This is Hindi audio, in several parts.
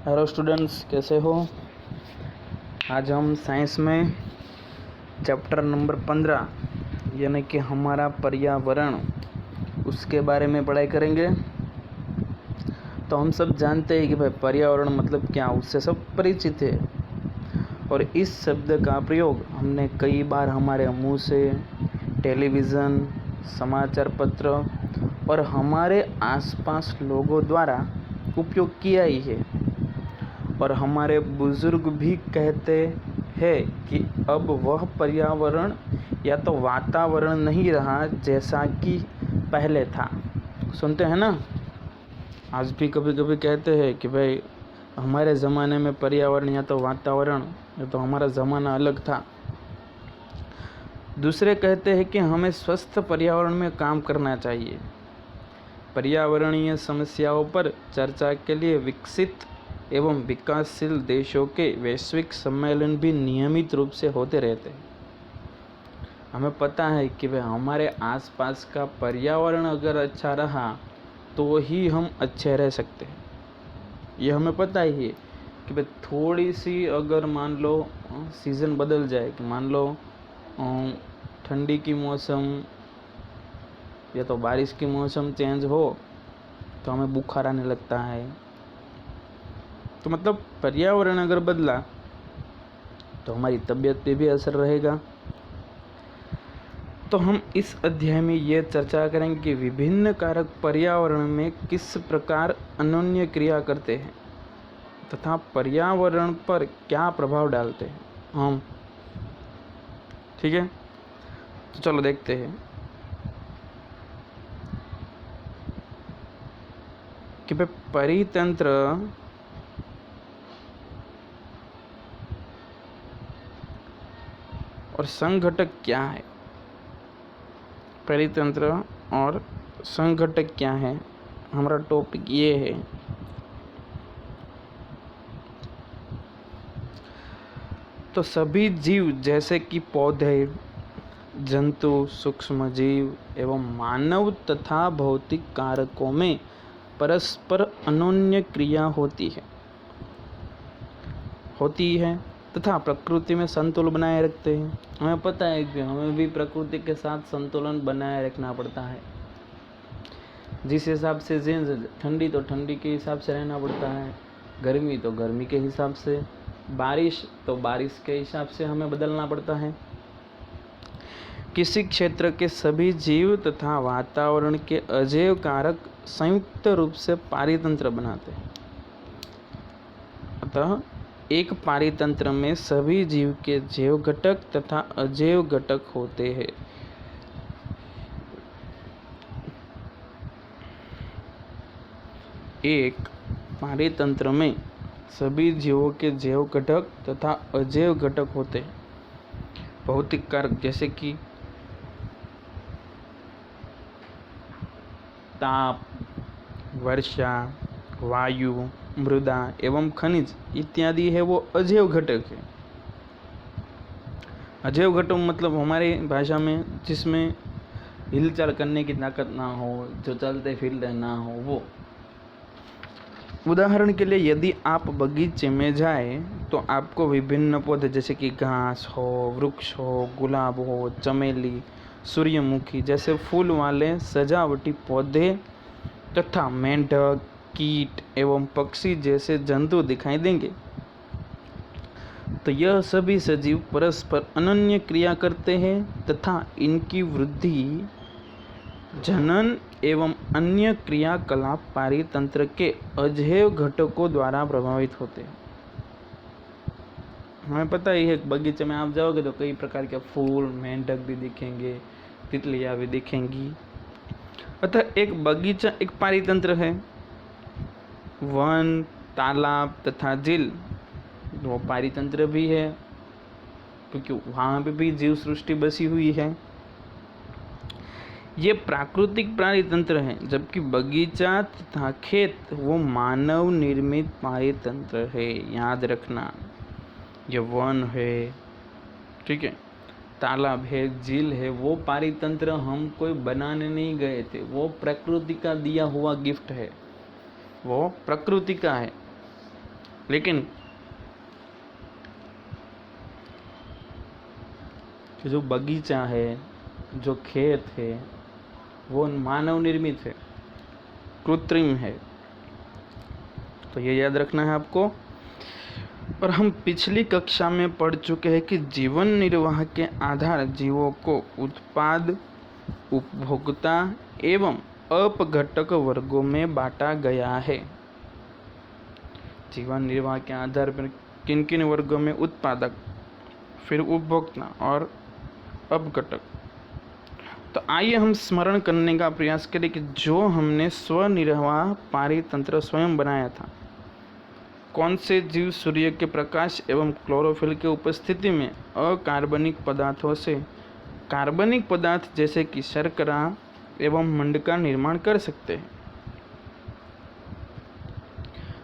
हेलो स्टूडेंट्स, कैसे हो। आज हम साइंस में चैप्टर नंबर 15 यानी कि हमारा पर्यावरण, उसके बारे में पढ़ाई करेंगे। तो हम सब जानते हैं कि भाई पर्यावरण मतलब क्या, उससे सब परिचित है। और इस शब्द का प्रयोग हमने कई बार हमारे मुंह से, टेलीविज़न, समाचार पत्र और हमारे आसपास लोगों द्वारा उपयोग किया ही है। और हमारे बुजुर्ग भी कहते हैं कि अब वह पर्यावरण या तो वातावरण नहीं रहा जैसा कि पहले था। सुनते हैं ना, आज भी कभी कभी कहते हैं कि भाई हमारे ज़माने में पर्यावरण या तो वातावरण या तो हमारा ज़माना अलग था। दूसरे कहते हैं कि हमें स्वस्थ पर्यावरण में काम करना चाहिए। पर्यावरणीय समस्याओं पर चर्चा के लिए विकसित एवं विकासशील देशों के वैश्विक सम्मेलन भी नियमित रूप से होते रहते हैं। हमें पता है कि भाई हमारे आसपास का पर्यावरण अगर अच्छा रहा तो ही हम अच्छे रह सकते हैं। ये हमें पता ही है कि भाई थोड़ी सी अगर मान लो सीज़न बदल जाए, कि मान लो ठंडी की मौसम या तो बारिश की मौसम चेंज हो तो हमें बुखार आने लगता है। तो मतलब पर्यावरण अगर बदला तो हमारी तबीयत पे भी असर रहेगा। तो हम इस अध्याय में ये चर्चा करेंगे कि विभिन्न कारक पर्यावरण में किस प्रकार अनन्य क्रिया करते हैं तथा पर्यावरण पर क्या प्रभाव डालते हैं हम। ठीक है, तो चलो देखते हैं कि भाई परितंत्र और संघटक क्या है। परितंत्र और संघटक क्या है, हमारा टॉपिक ये है। तो सभी जीव जैसे कि पौधे, जंतु, सूक्ष्म जीव एवं मानव तथा भौतिक कारकों में परस्पर अनोन्य क्रिया होती है तथा प्रकृति में संतुलन बनाए रखते हैं। हमें पता है कि हमें भी प्रकृति के साथ संतुलन बनाए रखना पड़ता है। जिस हिसाब से ठंडी तो ठंडी के हिसाब से रहना पड़ता है, गर्मी तो गर्मी के हिसाब से, बारिश तो बारिश के हिसाब से हमें बदलना पड़ता है। किसी क्षेत्र के सभी जीव तथा वातावरण के अजैव कारक संयुक्त रूप से पारितंत्र बनाते हैं। अतः एक पारितंत्र में सभी जीव के जैव घटक तथा अजैव घटक होते हैं। एक पारितंत्र में सभी जीवों के जैव घटक तथा अजैव घटक होते हैं। भौतिक कारक जैसे कि ताप, वर्षा, वायु, मृदा एवं खनिज इत्यादि है, वो अजैव घटक है। अजैव घटक मतलब हमारी भाषा में जिसमें हिलचाल करने की ताकत ना हो, जो चलते फिरते ना हो, वो। उदाहरण के लिए यदि आप बगीचे में जाए तो आपको विभिन्न पौधे जैसे कि घास हो, वृक्ष हो, गुलाब हो, चमेली, सूर्यमुखी जैसे फूल वाले सजावटी पौधे तथा मेंढक, कीट एवं पक्षी जैसे जंतु दिखाई देंगे। तो यह सभी सजीव परस्पर अनन्य क्रिया करते हैं तथा इनकी वृद्धि, जनन एवं अन्य क्रियाकलाप पारितंत्र के अजैव घटकों द्वारा प्रभावित होते हैं। हमें पता ही है, बगीचे में आप जाओगे तो कई प्रकार के फूल, मेंढक भी दिखेंगे, तितलियां भी दिखेंगी। अतः एक बगीचा एक पारितंत्र है। वन, तालाब तथा झील वो पारितंत्र भी है, क्योंकि वहाँ पे भी जीव सृष्टि बसी हुई है। ये प्राकृतिक पारितंत्र है, जबकि बगीचा तथा खेत वो मानव निर्मित पारितंत्र है। याद रखना, ये वन है, ठीक है, तालाब है, झील है, वो पारितंत्र हम कोई बनाने नहीं गए थे, वो प्रकृति का दिया हुआ गिफ्ट है, वो प्रकृति का है। लेकिन जो बगीचा है, जो खेत है, वो मानव निर्मित है, कृत्रिम है। तो ये याद रखना है आपको। और हम पिछली कक्षा में पढ़ चुके हैं कि जीवन निर्वाह के आधार जीवों को उत्पाद, उपभोक्ता एवं अपघटक वर्गों में बांटा गया है। जीवन निर्वाह के आधार पर किन किन वर्गों में? उत्पादक, फिर उपभोक्ता और अपघटक। तो आइए हम स्मरण करने का प्रयास करें कि जो हमने स्वनिर्वाह पारितंत्र स्वयं बनाया था, कौन से जीव सूर्य के प्रकाश एवं क्लोरोफिल की उपस्थिति में अकार्बनिक पदार्थों से कार्बनिक पदार्थ जैसे कि शर्करा एवं मंड का निर्माण कर सकते हैं।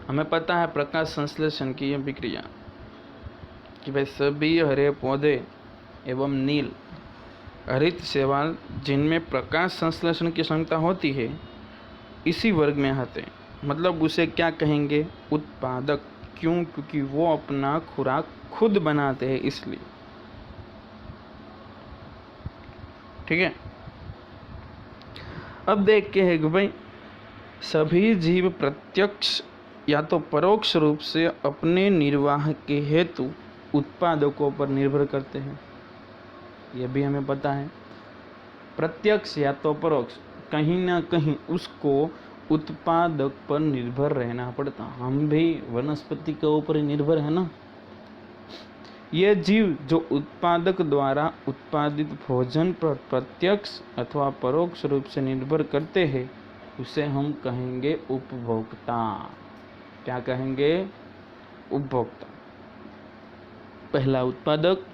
हमें पता है प्रकाश संश्लेषण की यह प्रक्रिया कि भाई सभी हरे पौधे एवं नील हरित शैवाल जिनमें प्रकाश संश्लेषण की क्षमता होती है इसी वर्ग में आते हैं। मतलब उसे क्या कहेंगे? उत्पादक। क्यों? क्योंकि वो अपना खुराक खुद बनाते हैं, इसलिए। ठीक है। अब देखते हैं कि भाई सभी जीव प्रत्यक्ष या तो परोक्ष रूप से अपने निर्वाह के हेतु उत्पादकों पर निर्भर करते हैं। यह भी हमें पता है। प्रत्यक्ष या तो परोक्ष, कहीं ना कहीं उसको उत्पादक पर निर्भर रहना पड़ता। हम भी वनस्पति के ऊपर ही निर्भर है ना। ये जीव जो उत्पादक द्वारा उत्पादित भोजन पर प्रत्यक्ष अथवा परोक्ष रूप से निर्भर करते हैं उसे हम कहेंगे उपभोक्ता। क्या कहेंगे? उपभोक्ता। पहला उत्पादक,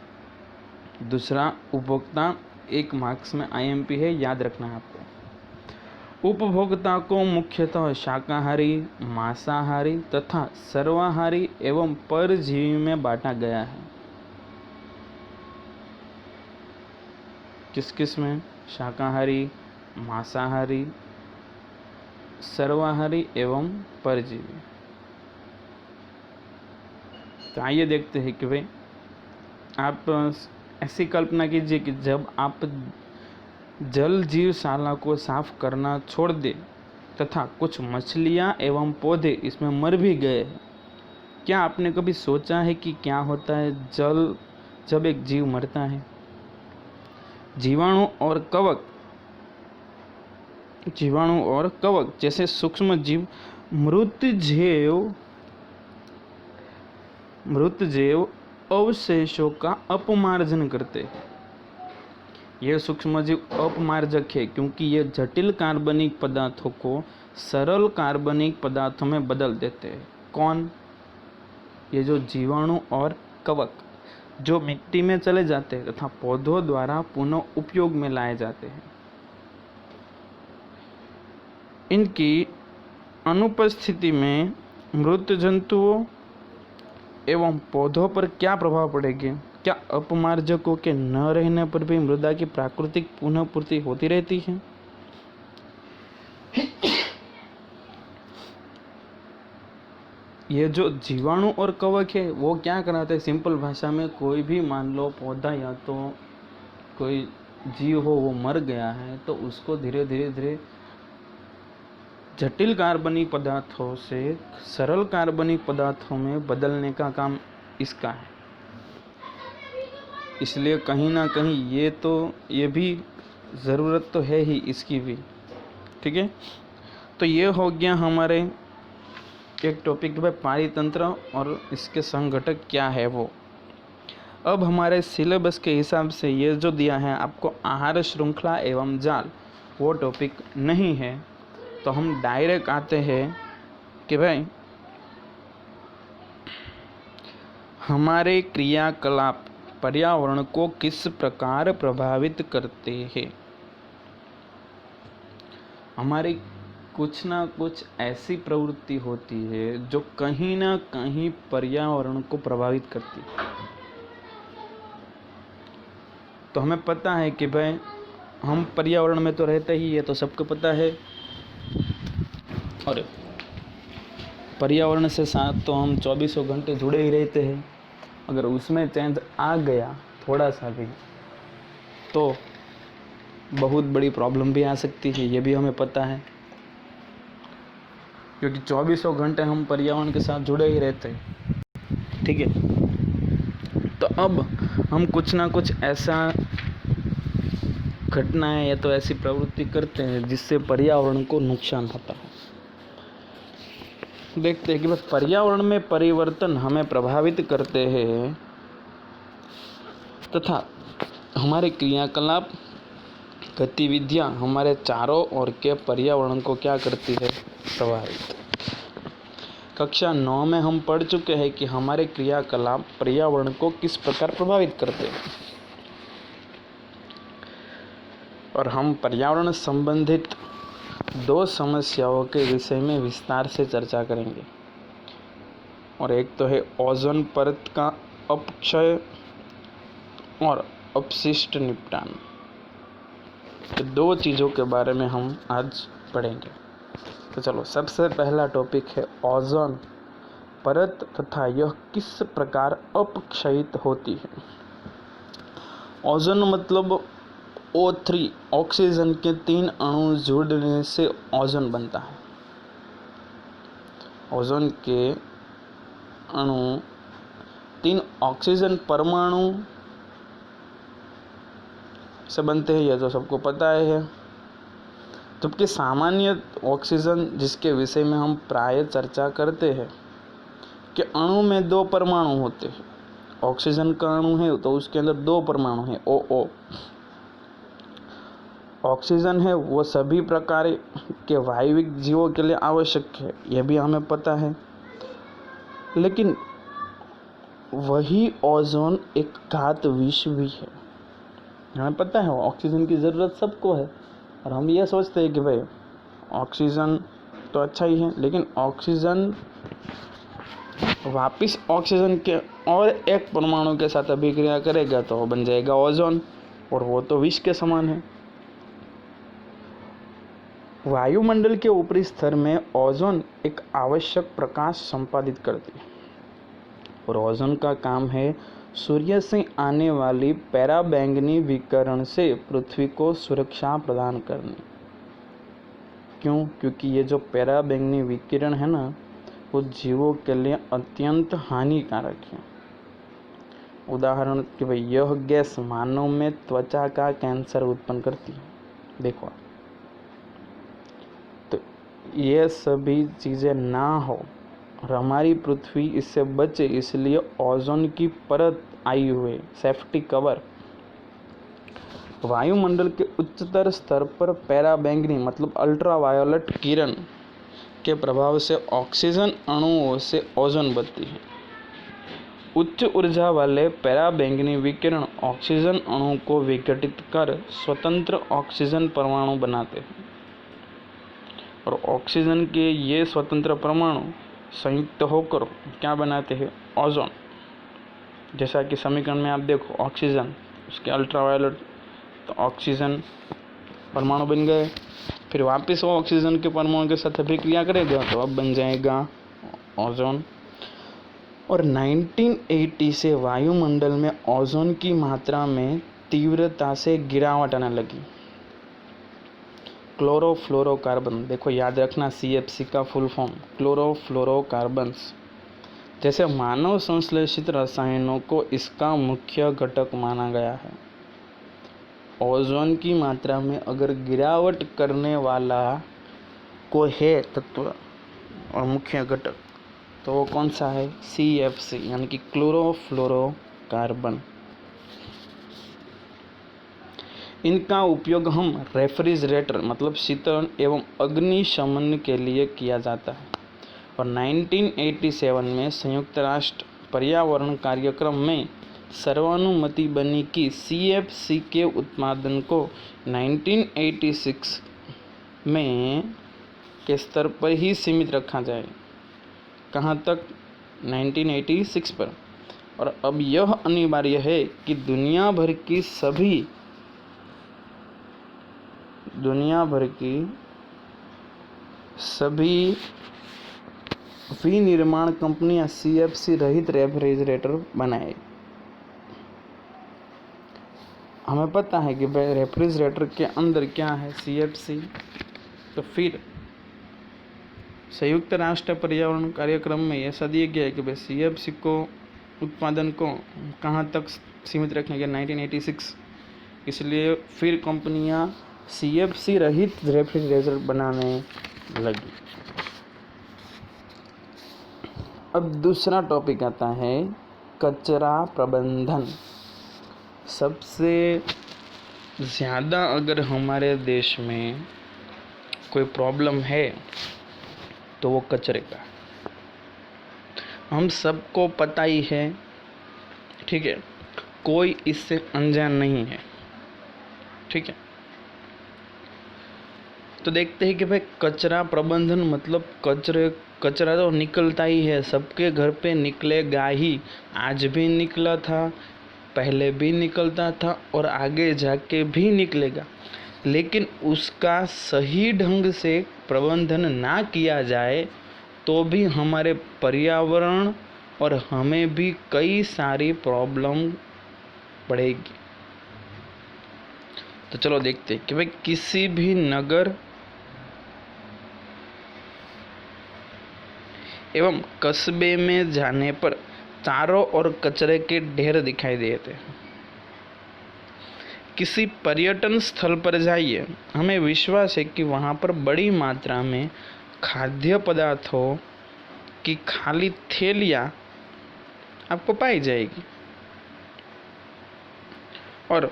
दूसरा उपभोक्ता। एक मार्क्स में IMP है, याद रखना है आपको। उपभोक्ता को मुख्यतः शाकाहारी, मांसाहारी तथा सर्वाहारी एवं परजीवी में बांटा गया है। किस किस में? शाकाहारी, मांसाहारी, सर्वाहारी एवं परजीवी। तो आइए देखते हैं कि भाई आप ऐसी कल्पना कीजिए कि जब आप जल जीवशाला को साफ करना छोड़ दे तथा कुछ मछलियां एवं पौधे इसमें मर भी गए। क्या आपने कभी सोचा है कि क्या होता है जब एक जीव मरता है? जीवाणु और कवक जैसे सूक्ष्म जीव मृत जैव अवशेषों का अपमार्जन करते हैं। यह सूक्ष्मजीव अपमार्जक है क्योंकि ये जटिल कार्बनिक पदार्थों को सरल कार्बनिक पदार्थों में बदल देते हैं। कौन? ये जो जीवाणु और कवक जो मिट्टी में चले जाते हैं तथा पौधों द्वारा पुनः उपयोग में लाए जाते हैं। इनकी अनुपस्थिति में मृत जंतुओं एवं पौधों पर क्या प्रभाव पड़ेगी? क्या अपमार्जकों के न रहने पर भी मृदा की प्राकृतिक पुनः पूर्ति होती रहती है? ये जो जीवाणु और कवक है वो क्या कराते हैं? सिंपल भाषा में, कोई भी मान लो पौधा या तो कोई जीव हो वो मर गया है तो उसको धीरे धीरे जटिल कार्बनिक पदार्थों से सरल कार्बनिक पदार्थों में बदलने का काम इसका है। इसलिए कहीं ना कहीं ये भी ज़रूरत तो है ही इसकी भी। ठीक है। तो ये हो गया हमारे एक टॉपिक पे पारितंत्र और इसके संघटक क्या है वो। अब हमारे सिलेबस के हिसाब से ये जो दिया है आपको आहार श्रृंखला एवं जाल, वो टॉपिक नहीं है। तो हम डायरेक्ट आते हैं कि भाई हमारे क्रियाकलाप पर्यावरण को किस प्रकार प्रभावित करते हैं। हमारी कुछ ना कुछ ऐसी प्रवृत्ति होती है जो कहीं ना कहीं पर्यावरण को प्रभावित करती है। तो हमें पता है कि भाई हम पर्यावरण में तो रहते ही है, तो सबको पता है। और पर्यावरण से साथ तो हम 24 घंटे जुड़े ही रहते हैं। अगर उसमें चेंज आ गया थोड़ा सा भी तो बहुत बड़ी प्रॉब्लम भी आ सकती है, ये भी हमें पता है, क्योंकि 24 घंटे हम पर्यावरण के साथ जुड़े ही रहते हैं। ठीक है, तो अब हम कुछ ना कुछ ऐसा घटनाएं या तो ऐसी प्रवृत्ति करते हैं जिससे पर्यावरण को नुकसान होता है। देखते हैं कि बस पर्यावरण में परिवर्तन हमें प्रभावित करते हैं तथा हमारे क्रियाकलाप गतिविधियां हमारे चारों ओर के पर्यावरण को क्या करती है, प्रभावित। कक्षा 9 में हम पढ़ चुके हैं कि हमारे क्रियाकलाप पर्यावरण को किस प्रकार प्रभावित करते हैं, और हम पर्यावरण संबंधित 2 समस्याओं के विषय में विस्तार से चर्चा करेंगे। और एक तो है ओजोन परत का अपक्षय और अपशिष्ट निपटान। तो 2 चीज़ों के बारे में हम आज पढ़ेंगे। तो चलो, सबसे पहला टॉपिक है ओजोन परत तथा यह किस प्रकार अपक्षयित होती है। ओजोन मतलब O3, ऑक्सीजन के 3 अणु जुड़ने से ओजोन बनता है। ओजोन के अणु 3 ऑक्सीजन परमाणु से बनते हैं, यह तो सबको पता है। जबकि सामान्य ऑक्सीजन, जिसके विषय में हम प्राय चर्चा करते हैं, कि अणु में 2 परमाणु होते हैं। ऑक्सीजन का अणु है तो उसके अंदर 2 परमाणु हैं, OO। ऑक्सीजन है वो सभी प्रकार के वायविक जीवों के लिए आवश्यक है, यह भी हमें पता है। लेकिन वही ओजोन एक घात विष भी है। हमें पता है ऑक्सीजन की ज़रूरत सबको है, और हम ये सोचते हैं कि भाई ऑक्सीजन तो अच्छा ही है, लेकिन ऑक्सीजन वापिस ऑक्सीजन के और एक परमाणु के साथ अभिक्रिया करेगा तो बन जाएगा ओजोन, और वो तो विष के समान है। वायुमंडल के ऊपरी स्तर में ओजोन एक आवश्यक प्रकाश संपादित करती है, और ओजोन का काम है सूर्य से आने वाली पराबैंगनी विकिरण से पृथ्वी को सुरक्षा प्रदान करनी। क्यों? क्योंकि ये जो पराबैंगनी विकिरण है ना, वो जीवों के लिए अत्यंत हानिकारक है। उदाहरण कि भाई यह गैस मानव में त्वचा का कैंसर उत्पन्न करती है। देखो, तो ये सभी चीज़ें ना हो और हमारी पृथ्वी इससे बचे, इसलिए ओजोन की परत आई हुई, सेफ्टी कवर। वायुमंडल के उच्चतर स्तर पर पराबैंगनी मतलब अल्ट्रावायोलेट किरण के प्रभाव से ऑक्सीजन अणुओं से ओजोन बनती है। उच्च ऊर्जा वाले पराबैंगनी विकिरण ऑक्सीजन अणु को विघटित कर स्वतंत्र ऑक्सीजन परमाणु बनाते हैं, और ऑक्सीजन के ये स्वतंत्र परमाणु संयुक्त होकर क्या बनाते हैं, ओजोन। जैसा कि समीकरण में आप देखो, ऑक्सीजन उसके अल्ट्रावायोलेट, तो ऑक्सीजन परमाणु बन गए, फिर वापस वो ऑक्सीजन के परमाणु के साथ अभिक्रिया करेगा तो अब बन जाएगा ओजोन। और 1980 से वायुमंडल में ओजोन की मात्रा में तीव्रता से गिरावट आने लगी। क्लोरोफ्लोरोकार्बन, देखो याद रखना, CFC का फुल फॉर्म क्लोरोफ्लोरोकार्बन्स जैसे मानव संश्लेषित रसायनों को इसका मुख्य घटक माना गया है। ओजोन की मात्रा में अगर गिरावट करने वाला कोई है तत्व और मुख्य घटक, तो वो कौन सा है, CFC यानी कि क्लोरोफ्लोरोकार्बन। इनका उपयोग हम रेफ्रिजरेटर मतलब शीतलन एवं अग्निशमन के लिए किया जाता है। और 1987 में संयुक्त राष्ट्र पर्यावरण कार्यक्रम में सर्वानुमति बनी कि CFC के उत्पादन को 1986 में के स्तर पर ही सीमित रखा जाए। कहाँ तक? 1986 पर। और अब यह अनिवार्य है कि दुनिया भर की सभी विनिर्माण कंपनियां CFC रहित रेफ्रिजरेटर बनाए। हमें पता है कि भाई रेफ्रिजरेटर के अंदर क्या है, CFC। तो फिर संयुक्त राष्ट्र पर्यावरण कार्यक्रम में ऐसा दिया गया है कि भाई CFC को उत्पादन को कहाँ तक सीमित रखेंगे, 1986। इसलिए फिर कंपनियां CFC रहित रेफ्रिजरेटर बनाने लगी। अब दूसरा टॉपिक आता है कचरा प्रबंधन। सबसे ज़्यादा अगर हमारे देश में कोई प्रॉब्लम है तो वो कचरे का। हम सबको पता ही है, ठीक है, कोई इससे अनजान नहीं है, ठीक है। तो देखते हैं कि भाई कचरा प्रबंधन मतलब कचरा तो निकलता ही है, सबके घर पे निकलेगा ही। आज भी निकला था, पहले भी निकलता था और आगे जाके भी निकलेगा। लेकिन उसका सही ढंग से प्रबंधन ना किया जाए तो भी हमारे पर्यावरण और हमें भी कई सारी प्रॉब्लम पड़ेगी। तो चलो देखते हैं कि भाई किसी भी नगर एवं कस्बे में जाने पर चारों ओर कचरे के ढेर दिखाई देते हैं। किसी पर्यटन स्थल पर जाइए, हमें विश्वास है कि वहाँ पर बड़ी मात्रा में खाद्य पदार्थों की खाली थैलियाँ आपको पाई जाएगी। और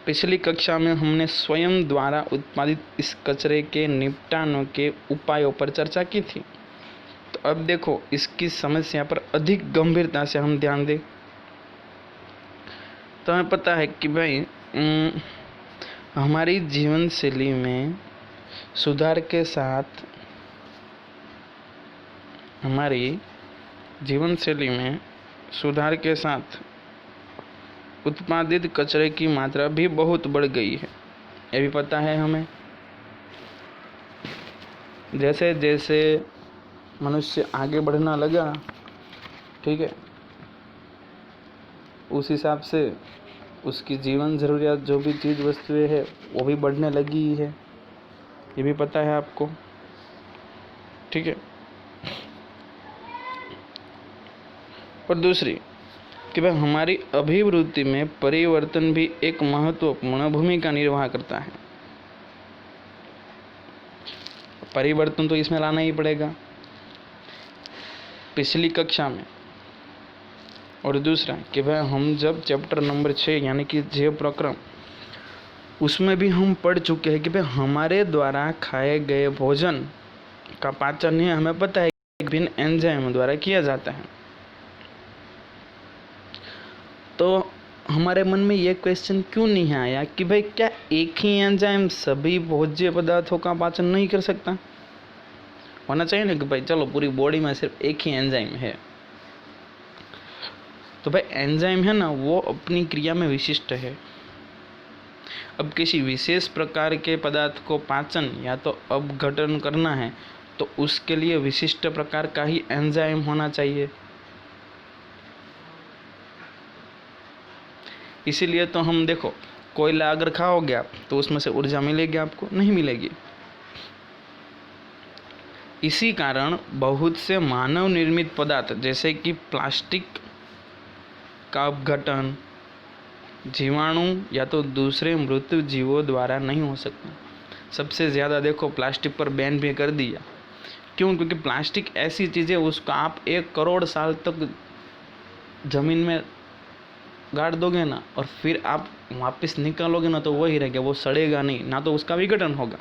पिछली कक्षा में हमने स्वयं द्वारा उत्पादित इस कचरे के निपटान के उपायों पर चर्चा की थी। तो अब देखो इसकी समस्या पर अधिक गंभीरता से हम ध्यान दें। तो हमें पता है कि भाई हमारी जीवन शैली में सुधार के साथ उत्पादित कचरे की मात्रा भी बहुत बढ़ गई है, ये भी पता है हमें। जैसे जैसे मनुष्य आगे बढ़ना लगा, ठीक है, उस हिसाब से उसकी जीवन ज़रूरियात जो भी चीज़ वस्तुएं है वो भी बढ़ने लगी है, ये भी पता है आपको, ठीक है। और दूसरी कि भाई हमारी अभिवृत्ति में परिवर्तन भी एक महत्वपूर्ण भूमिका निर्वाह करता है। परिवर्तन तो इसमें लाना ही पड़ेगा, पिछली कक्षा में। और दूसरा कि भाई हम जब चैप्टर नंबर 6 यानी कि जैव प्रक्रम, उसमें भी हम पढ़ चुके हैं कि भाई हमारे द्वारा खाए गए भोजन का पाचन है, हमें पता है कि विभिन्न एंजाइम द्वारा किया जाता है। तो हमारे मन में ये क्वेश्चन क्यों नहीं आया कि भाई क्या एक ही एंजाइम सभी भोज्य पदार्थों का पाचन नहीं कर सकता? होना चाहिए ना कि भाई चलो पूरी बॉडी में सिर्फ एक ही एंजाइम है। तो भाई एंजाइम है ना, वो अपनी क्रिया में विशिष्ट है। अब किसी विशेष प्रकार के पदार्थ को पाचन या तो अपघटन करना है तो उसके लिए विशिष्ट प्रकार का ही एंजाइम होना चाहिए। इसीलिए तो हम देखो, कोयला अगर खाओगे आप तो उसमें से ऊर्जा मिलेगी आपको? नहीं मिलेगी। इसी कारण बहुत से मानव निर्मित पदार्थ जैसे कि प्लास्टिक का अपघटन जीवाणु या तो दूसरे मृत जीवों द्वारा नहीं हो सकता। सबसे ज़्यादा देखो प्लास्टिक पर बैन भी कर दिया। क्यों? क्योंकि प्लास्टिक ऐसी चीज़ है उसको आप 1 करोड़ साल तक ज़मीन में गाड़ दोगे ना और फिर आप वापस निकालोगे ना तो वही रहेगा, वो सड़ेगा नहीं, ना तो उसका विघटन होगा।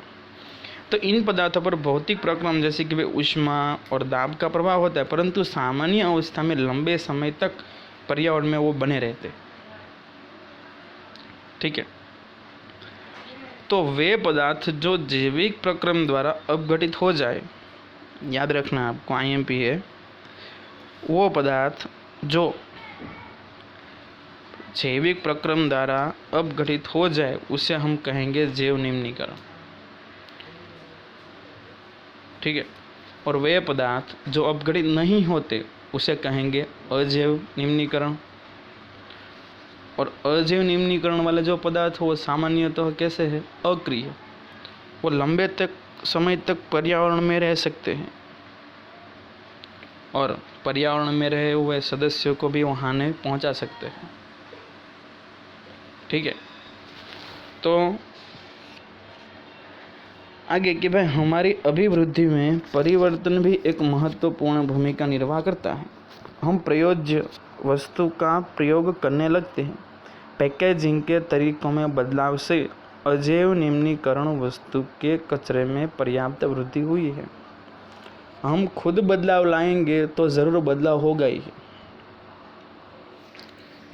तो इन पदार्थों पर भौतिक प्रक्रम जैसे कि ऊष्मा और दाब का प्रभाव होता है, परंतु सामान्य अवस्था में लंबे समय तक पर्यावरण में वो बने रहते, ठीक है। तो वे पदार्थ जो जैविक प्रक्रम द्वारा अपघटित हो जाए, याद रखना आपको IMP है, वो पदार्थ जो जैविक प्रक्रम द्वारा अपघटित हो जाए उसे हम कहेंगे जैव निम्नीकरण, ठीक है। और वे पदार्थ जो अपघटित नहीं होते उसे कहेंगे अजैव निम्नीकरण। और अजैव निम्नीकरण वाले जो पदार्थ हो वो सामान्यतः कैसे है, अक्रिय, वो लंबे समय तक पर्यावरण में रह सकते हैं और पर्यावरण में रहे हुए सदस्यों को भी वो हानि पहुंचा सकते हैं। ठीक है, तो आगे कि भाई हमारी अभिवृद्धि में परिवर्तन भी एक महत्वपूर्ण भूमिका निर्वाह करता है। हम प्रयोज्य वस्तु का प्रयोग करने लगते हैं। पैकेजिंग के तरीकों में बदलाव से अजैव निम्नीकरण वस्तु के कचरे में पर्याप्त वृद्धि हुई है। हम खुद बदलाव लाएंगे तो ज़रूर बदलाव होगा ही।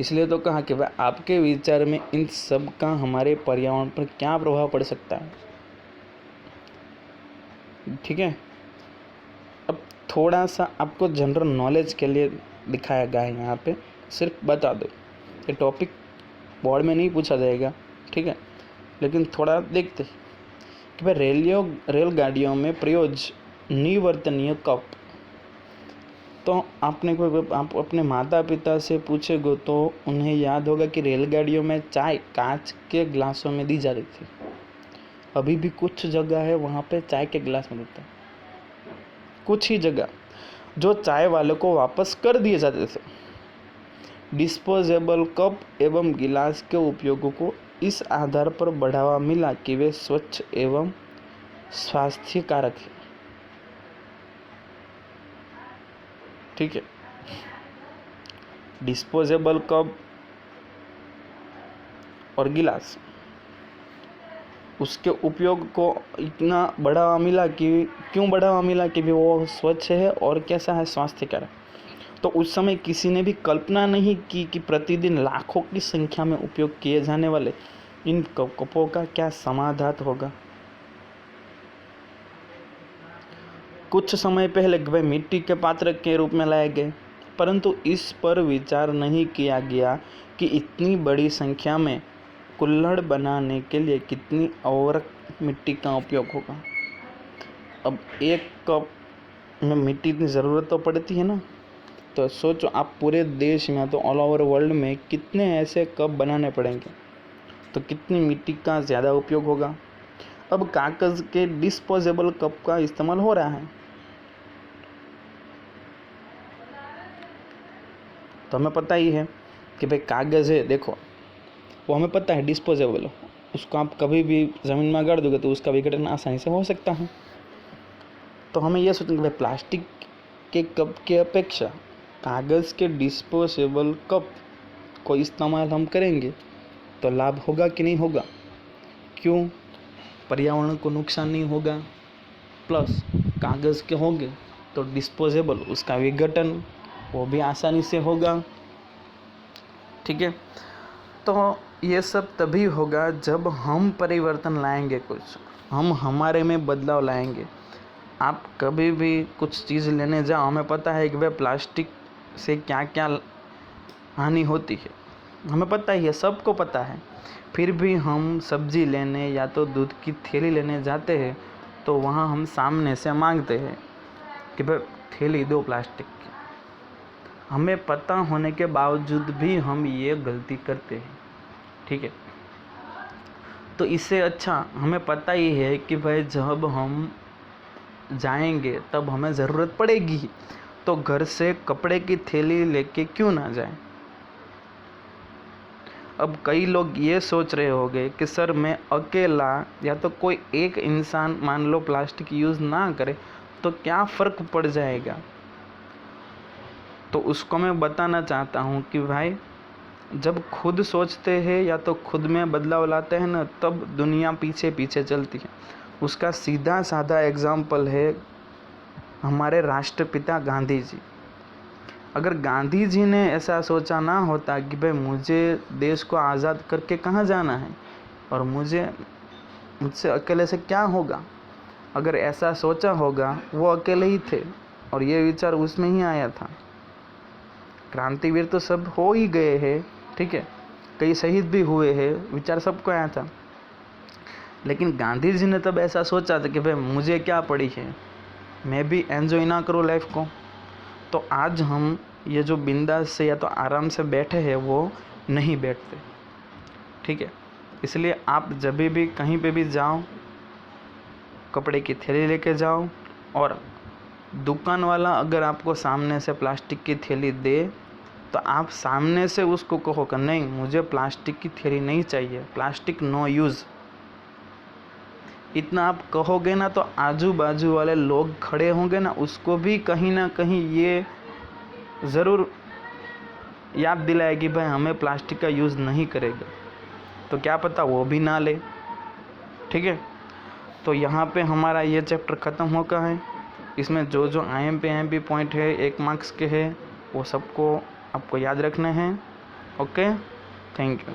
इसलिए तो कहा कि भाई आपके विचार में इन सब का हमारे पर्यावरण पर क्या प्रभाव पड़ सकता है। ठीक है, अब थोड़ा सा आपको जनरल नॉलेज के लिए दिखाया गया है यहाँ पे, सिर्फ बता दो। ये टॉपिक बोर्ड में नहीं पूछा जाएगा, ठीक है, लेकिन थोड़ा देखते कि भाई रेलगाड़ियों में प्रयोज्य निवर्तनीय कप। तो आप अपने माता पिता से पूछेगो तो उन्हें याद होगा कि रेलगाड़ियों में चाय कांच के गिलासों में दी जा रही थी। अभी भी कुछ जगह है वहाँ पे चाय के गिलास में देते हैं, कुछ ही जगह जो चाय वाले को वापस कर दिए जाते थे। डिस्पोजेबल कप एवं गिलास के उपयोग को इस आधार पर बढ़ावा मिला कि वे स्वच्छ एवं स्वास्थ्यकारक है। ठीक है, डिस्पोजेबल कप और गिलास, उसके उपयोग को इतना बढ़ावा मिला कि क्यों बढ़ावा मिला कि भी वो स्वच्छ है और कैसा है, स्वास्थ्यकारक। तो उस समय किसी ने भी कल्पना नहीं की कि प्रतिदिन लाखों की संख्या में उपयोग किए जाने वाले इन कपों का क्या समाधान होगा। कुछ समय पहले वे मिट्टी के पात्र के रूप में लाए गए, परंतु इस पर विचार नहीं किया गया कि इतनी बड़ी संख्या में कुल्हड़ बनाने के लिए कितनी उर्वरक मिट्टी का उपयोग होगा। अब एक कप में मिट्टी की ज़रूरत तो पड़ती है ना, तो सोचो आप पूरे देश में तो ऑल ओवर वर्ल्ड में कितने ऐसे कप बनाने पड़ेंगे, तो कितनी मिट्टी का ज़्यादा उपयोग होगा। अब कागज़ के डिस्पोजेबल कप का इस्तेमाल हो रहा है, तो हमें पता ही है कि भाई कागज़ है, देखो वो हमें पता है डिस्पोजेबल हो, उसको आप कभी भी ज़मीन में गाड़ दोगे तो उसका विघटन आसानी से हो सकता है। तो हमें यह सोचना कि भाई प्लास्टिक के कप के अपेक्षा कागज़ के डिस्पोजेबल कप को इस्तेमाल हम करेंगे तो लाभ होगा कि नहीं होगा, क्यों, पर्यावरण को नुकसान नहीं होगा, प्लस कागज़ के होंगे तो डिस्पोजेबल, उसका विघटन वो भी आसानी से होगा। ठीक है, तो ये सब तभी होगा जब हम परिवर्तन लाएंगे, कुछ हम हमारे में बदलाव लाएंगे। आप कभी भी कुछ चीज़ लेने जाओ, हमें पता है कि वह प्लास्टिक से क्या क्या हानि होती है, हमें पता ही है, सबको पता है, फिर भी हम सब्जी लेने या तो दूध की थैली लेने जाते हैं तो वहाँ हम सामने से मांगते हैं कि भाई थैली दो प्लास्टिक की। हमें पता होने के बावजूद भी हम ये गलती करते हैं। ठीक है, तो इससे अच्छा हमें पता ही है कि भाई जब हम जाएंगे तब हमें ज़रूरत पड़ेगी, तो घर से कपड़े की थैली लेके क्यों ना जाएं। अब कई लोग ये सोच रहे होंगे कि सर मैं अकेला या तो कोई एक इंसान मान लो प्लास्टिक यूज़ ना करे तो क्या फ़र्क पड़ जाएगा। तो उसको मैं बताना चाहता हूँ कि भाई जब खुद सोचते हैं या तो खुद में बदलाव लाते हैं ना, तब दुनिया पीछे पीछे चलती है। उसका सीधा साधा एग्जाम्पल है हमारे राष्ट्रपिता गांधी जी। अगर गांधी जी ने ऐसा सोचा ना होता कि भाई मुझे देश को आज़ाद करके कहाँ जाना है और मुझसे अकेले से क्या होगा, अगर ऐसा सोचा होगा, वो अकेले ही थे और ये विचार उसमें ही आया था। क्रांतिवीर तो सब हो ही गए हैं, ठीक है, कई शहीद भी हुए हैं, विचार सबको आया था, लेकिन गांधी जी ने तब ऐसा सोचा था कि भाई मुझे क्या पड़ी है, मैं भी एंजॉय ना करूँ लाइफ को। तो आज हम ये जो बिंदास से या तो आराम से बैठे हैं वो नहीं बैठते, ठीक है। इसलिए आप जब भी कहीं पे भी जाओ, कपड़े की थैली लेके जाओ, और दुकान वाला अगर आपको सामने से प्लास्टिक की थैली दे तो आप सामने से उसको कहो कि नहीं, मुझे प्लास्टिक की थैली नहीं चाहिए, प्लास्टिक नो यूज़। इतना आप कहोगे ना तो आजू बाजू वाले लोग खड़े होंगे ना, उसको भी कहीं ना कहीं ये ज़रूर याद दिलाएगी भाई हमें प्लास्टिक का यूज़ नहीं करेगा, तो क्या पता वो भी ना ले, ठीक है। तो यहाँ पे हमारा ये चैप्टर ख़त्म हो गया है। इसमें जो जो IMP पॉइंट है 1 मार्क्स के है वो सबको आपको याद रखने हैं। Okay, thank you.